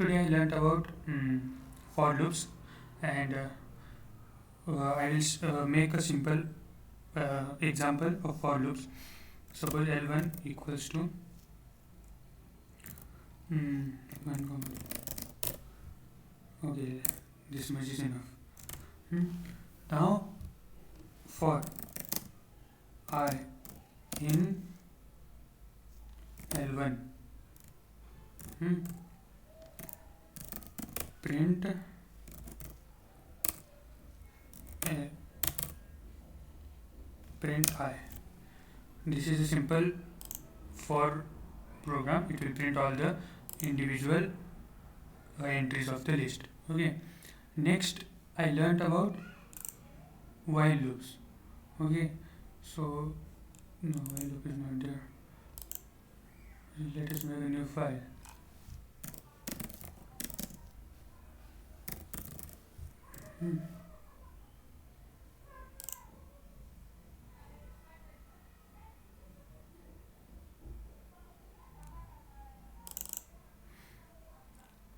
today I learned about for loops, and I will make a simple example of for loops. Suppose L1 equals to 1 comma. Okay, this much is enough. Now for I in L1, print print I. This is a simple for program. It will print all the individual entries of the list. Okay. Next, I learned about while loops. Okay. So no, while loop is not there. Let us make a new file.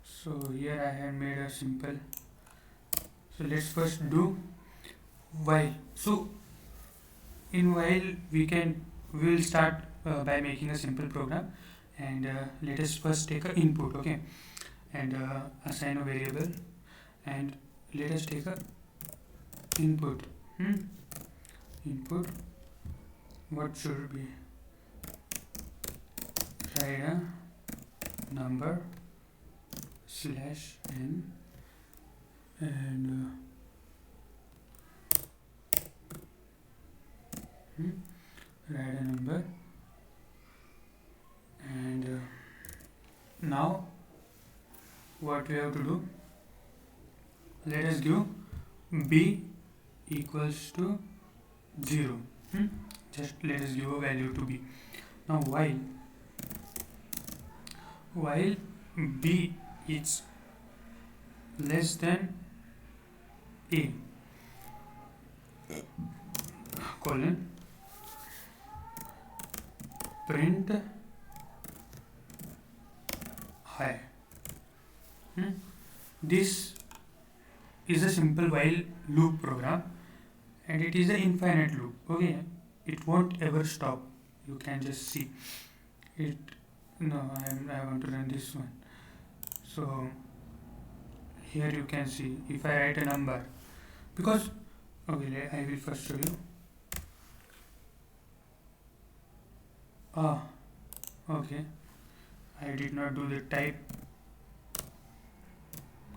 So here I have made a simple. So let's first do while. So in while we will start by making a simple program, and let us first take a input. Okay, and assign a variable, and let us take a input. Input, what should be? Write a number /n, and write a number, and now what we have to do, let us give b equals to 0. Just let us give a value to b. Now while b is less than a, colon, print high. This is a simple while loop program, and it is an infinite loop. Okay, it won't ever stop. You can just see it. No, I want to run this one. So here you can see if I write a number, because okay, I will first show you. Okay, I did not do the type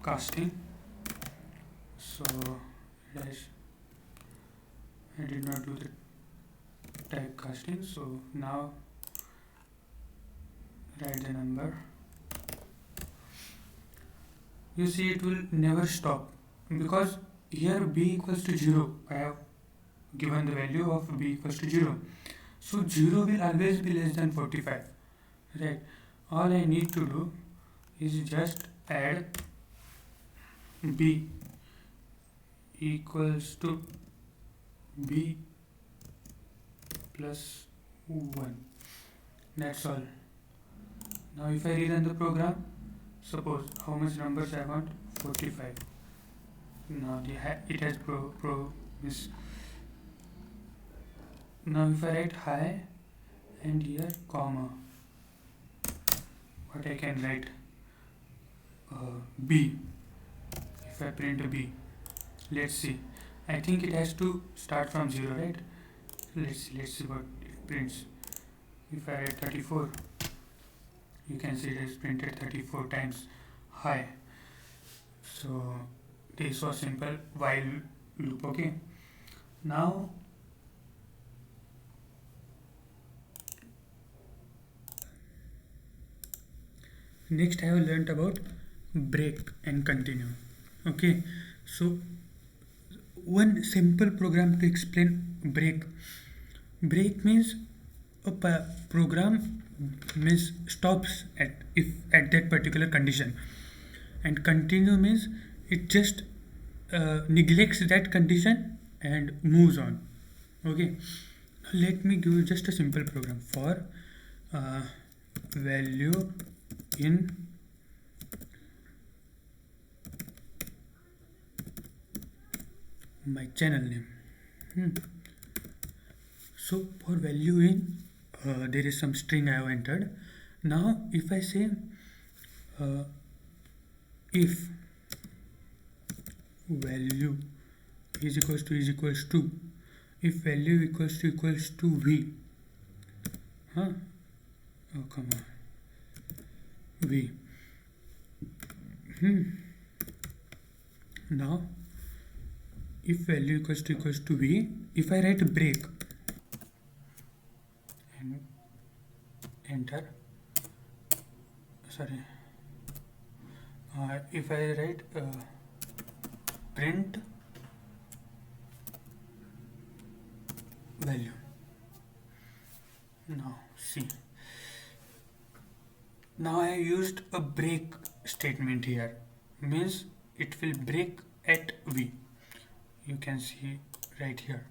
casting, so I did not do the type casting. So now write the number. You see it will never stop, because here b equals to 0. I have given the value of b equals to 0. So 0 will always be less than 45. Right. All I need to do is just add b equals to b plus 1. That's all. Now if I rerun the program, suppose how much numbers I want? 45. Now it has this. Now if I write high and here comma, what I can write? B. If I print a b, let's see. I think it has to start from 0, right? Let's see what it prints. If I write 34, you can see it is printed 34 times high. So this was simple while loop. Okay, now next I have learnt about break and continue. Okay, so one simple program to explain break. Break means a program means stops at that particular condition, and continue means it just neglects that condition and moves on. Okay, let me give you just a simple program for value in my channel name. Hmm. So for value in, there is some string I have entered. Now if I say uh, if value is equals to if value equals to v, huh? Oh come on, v. Now if value equals to v, if I write break and enter, sorry, if I write print value, now see, now I used a break statement here, means it will break at v. You can see right here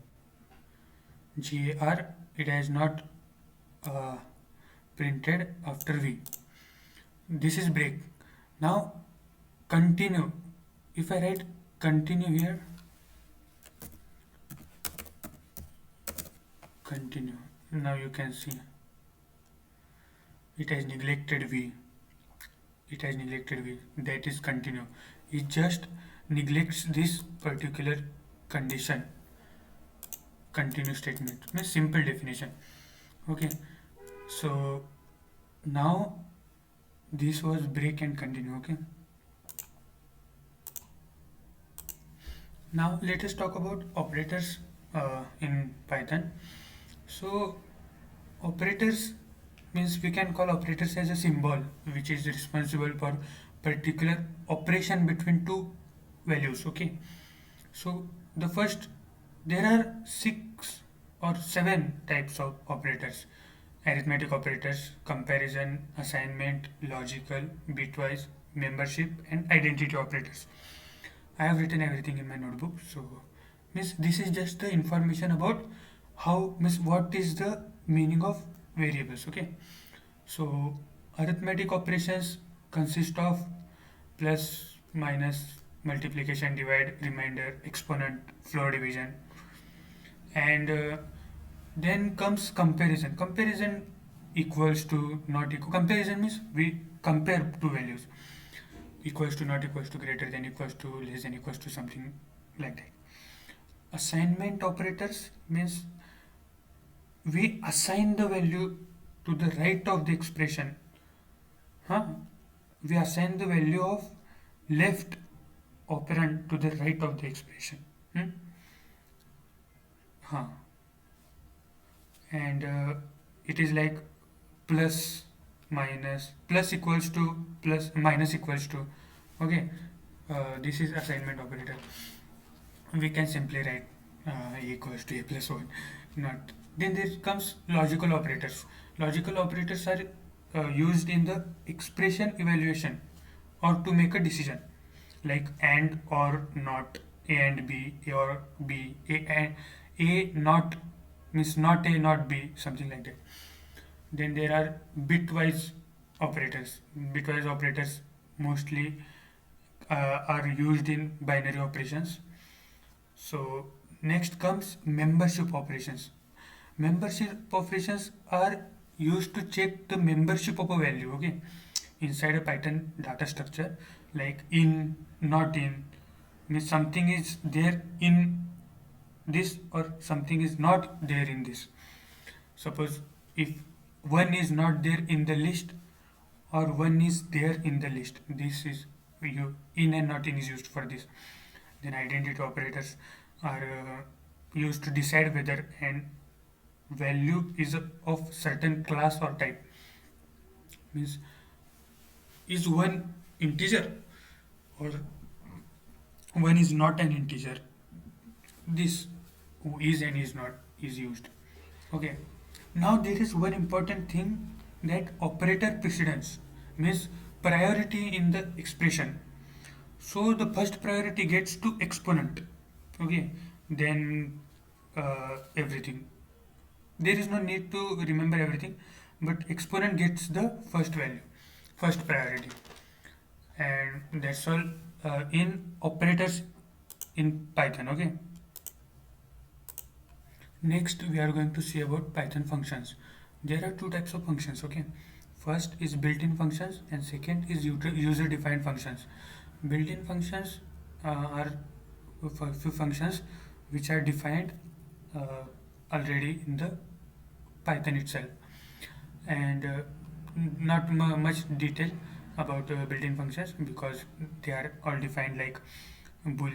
gar, it has not uh, printed after v. This is break. Now continue, if I write continue here, continue, now you can see it has neglected v, that is continue. It just neglects this particular condition. Continue statement means simple definition. Okay, so now this was break and continue. Okay, now let us talk about operators in Python. So operators means we can call operators as a symbol which is responsible for particular operation between two values. Okay, so the first, there are 6 or 7 types of operators: arithmetic operators, comparison, assignment, logical, bitwise, membership, and identity operators. I have written everything in my notebook. So means this is just the information about how, means what is the meaning of variables. Okay, so arithmetic operations consist of plus, minus, multiplication, divide, remainder, exponent, floor division, and then comes comparison. Comparison equals to, not equal. Comparison means we compare two values. Equals to, not equals to, greater than, equals to, less than, equals to, something like that. Assignment operators means we assign the value to the right of the expression. Huh? We assign the value of left operand to the right of the expression. Huh. And it is like plus, minus, plus equals to, plus, minus equals to. Okay, this is assignment operator. We can simply write a equals to a plus 1. Not. Then there comes logical operators. Logical operators are used in the expression evaluation or to make a decision, like and or not, a and b, a or b, a and a not, means not a not b, something like that. Then there are bitwise operators. Bitwise operators mostly are used in binary operations. So next comes membership operations. Membership operations are used to check the membership of a value. Okay, inside a Python data structure, like in, not in, means something is there in this or something is not there in this. Suppose if one is not there in the list or one is there in the list, this is you, in and not in is used for this. Then identity operators are used to decide whether an value is of certain class or type. Means is one integer or one is not an integer. This is and is not is used. Okay. Now there is one important thing, that operator precedence means priority in the expression. So the first priority gets to exponent. Okay. Then everything. There is no need to remember everything, but exponent gets the first value, first priority, and that's all in operators in Python. Okay. Next, we are going to see about Python functions. There are two types of functions, okay? First is built-in functions and second is user-defined functions. Built-in functions are few functions which are defined uh, already in the Python itself, and not much detail about built-in functions because they are all defined like bool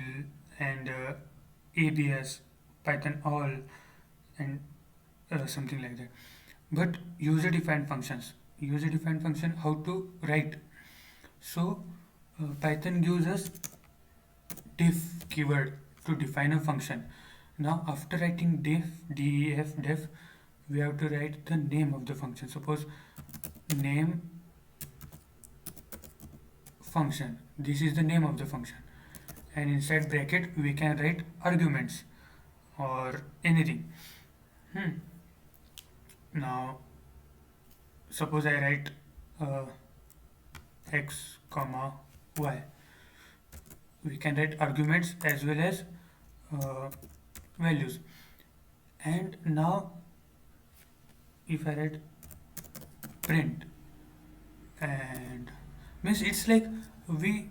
and abs, Python all, and something like that. But user-defined function, how to write? So Python gives us def keyword to define a function. Now after writing def, we have to write the name of the function. Suppose name function, this is the name of the function, and inside bracket we can write arguments or anything. hmm. Now suppose I write uh, x comma y, we can write arguments as well as uh, values. And now if I write print, and means it's like we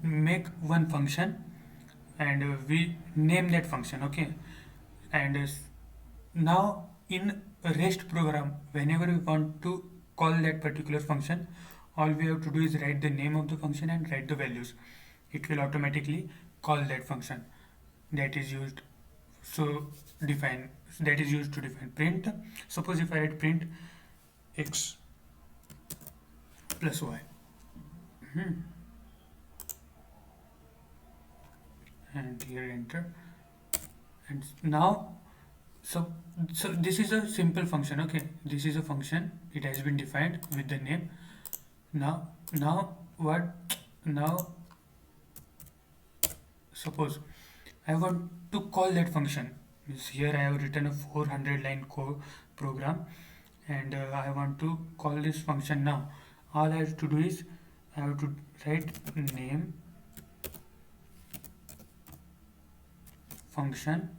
make one function and we name that function, okay? And now in a rest program, whenever we want to call that particular function, all we have to do is write the name of the function and write the values. It will automatically call that function that is used so define that is used to define print. Suppose if I write print x plus y, hmm. and here enter, and now so this is a simple function, okay? This is a function, it has been defined with the name. Now what? Now suppose I want to call that function. Means here I have written a 400 line code program, and I want to call this function. Now all I have to do is I have to write name function,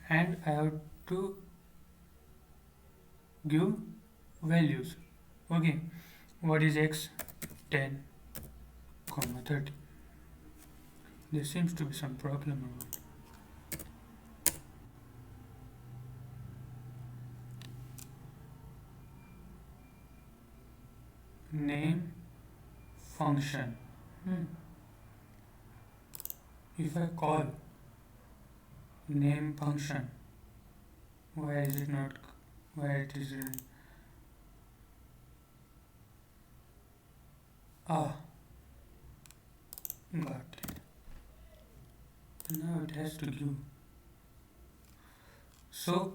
and I have to give values, okay? What is x? 10 comma 30. There seems to be some problem about name function. If I call name function, why is it not? Why it is? Ah, got it. Now it has to give. So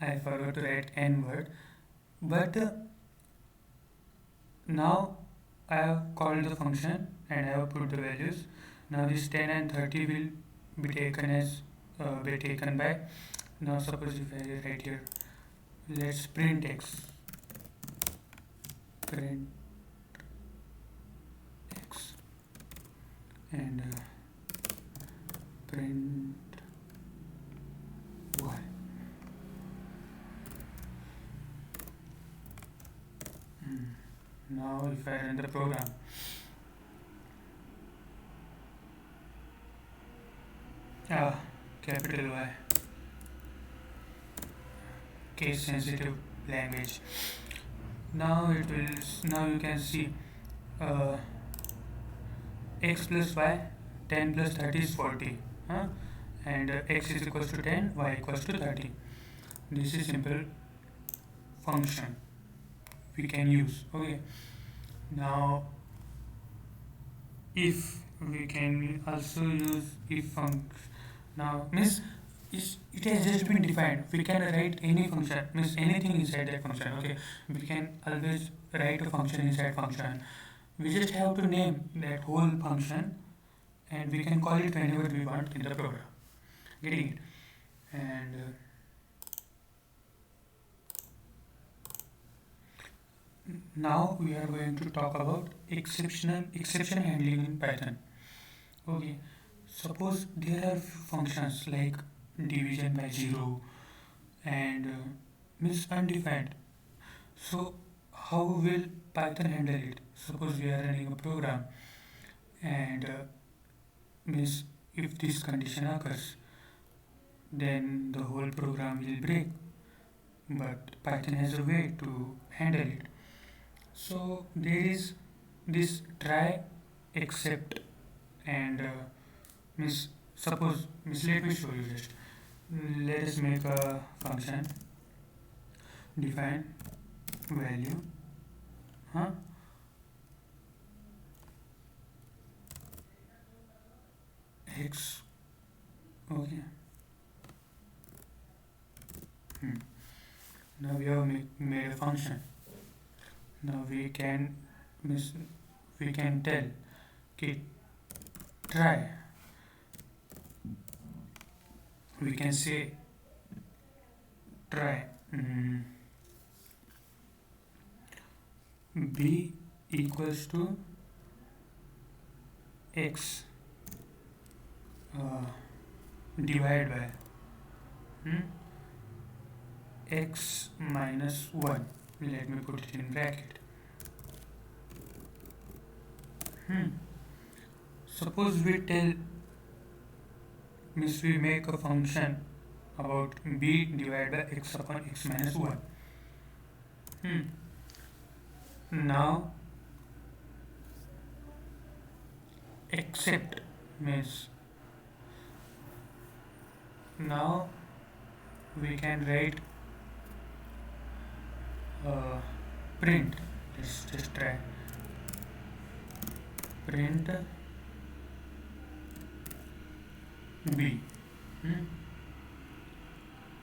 I forgot to write n word, but now I have called the function and I have put the values. Now this 10 and 30 will be taken as be taken by. Now suppose if I write here, let's print x, print x, and print y. Now if I run the program, capital Y, case sensitive language. Now it will. Now you can see uh, x plus y, 10 plus 30 is 40, huh? And x is equals to 10, y equals to 30. This is simple function we can use, okay? Now if we can also use if function. Now means it has just been defined, we can write any function, means anything inside that function, okay? We can always write a function inside function. We just have to name that whole function and we can call it whenever we want in the program. Getting it? And now we are going to talk about exception handling in Python. Okay, suppose there are few functions like division by 0 and means undefined. So how will Python handle it? Suppose we are running a program and means if this condition occurs, then the whole program will break. But Python has a way to handle it. So there is this try, except, and means suppose means let me show you just. Let us make a function define value, huh? X, okay. Now we have made a function. Now we can means we can tell okay try. We can say try b equals to x divided by x minus 1. Let me put it in bracket. Suppose we tell means we make a function about b divided by x upon x minus 1. Now except means now we can write print. Let's just try print b.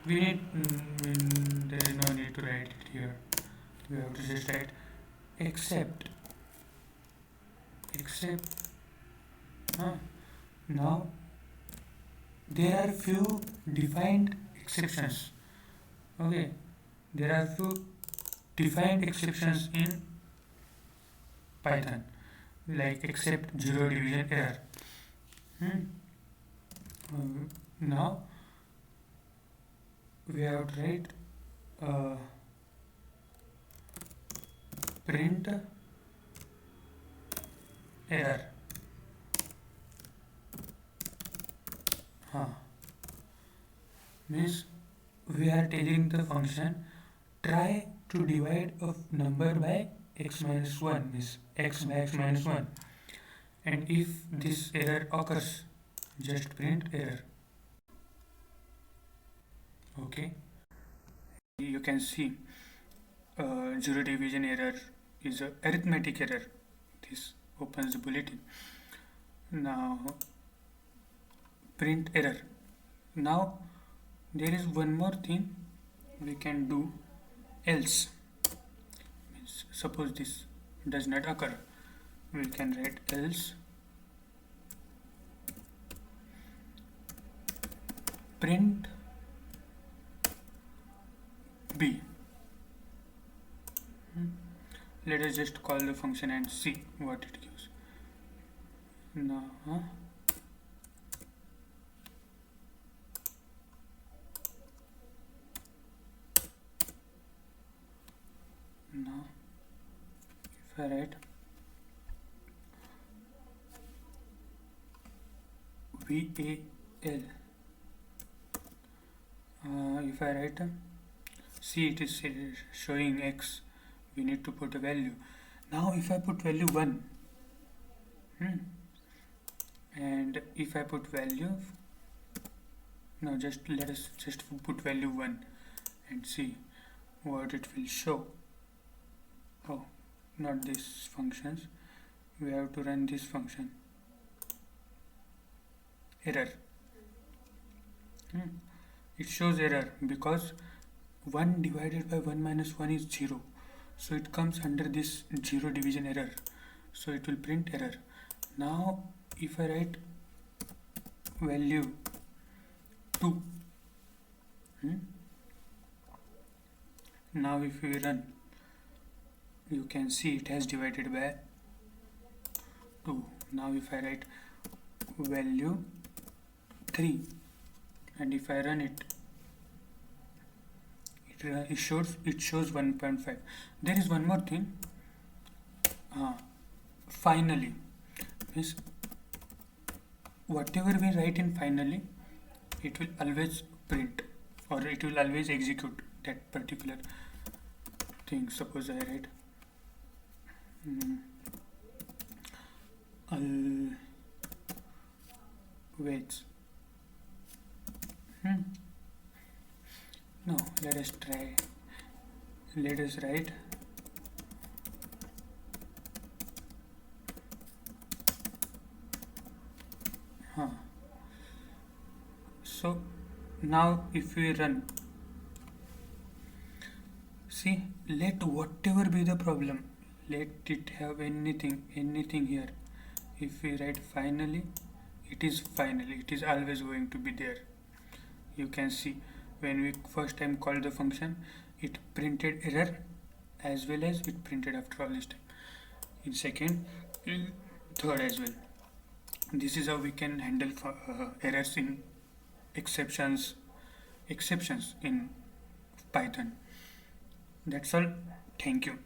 We need there is no need to write it here. We have to just write except now there are few defined exceptions. Okay, there are few defined exceptions in Python, like except zero division error. Now we have to write print error. Means we are telling the function try to divide a number by x minus 1, means x by x minus 1, and if this error occurs, just print error. Okay, you can see zero division error is a arithmetic error. This opens the bulletin. Now print error. Now there is one more thing we can do else. Means suppose this does not occur, we can write else print b. Let us just call the function and see what it gives. Now if I write VAL, if I write see, it is showing x, we need to put a value. Now if I put value 1 and if I put value, now just let us just put value 1 and see what it will show. Oh, not these functions, we have to run this function. Error. It shows error because 1 divided by 1 minus 1 is 0, so it comes under this zero division error, so it will print error. Now if I write value 2, now if we run, you can see it has divided by 2. Now if I write value 3, and if I run it, it shows 1.5. There is one more thing. Finally means whatever we write in finally, it will always print, or it will always execute that particular thing. Suppose I write always. No, let us try. Let us write so now if we run, see, let whatever be the problem, let it have anything here. If we write finally, it is always going to be there. You can see when we first time called the function, it printed error as well as it printed after all this time. In second, in third as well. This is how we can handle errors in exceptions in Python. That's all. Thank you.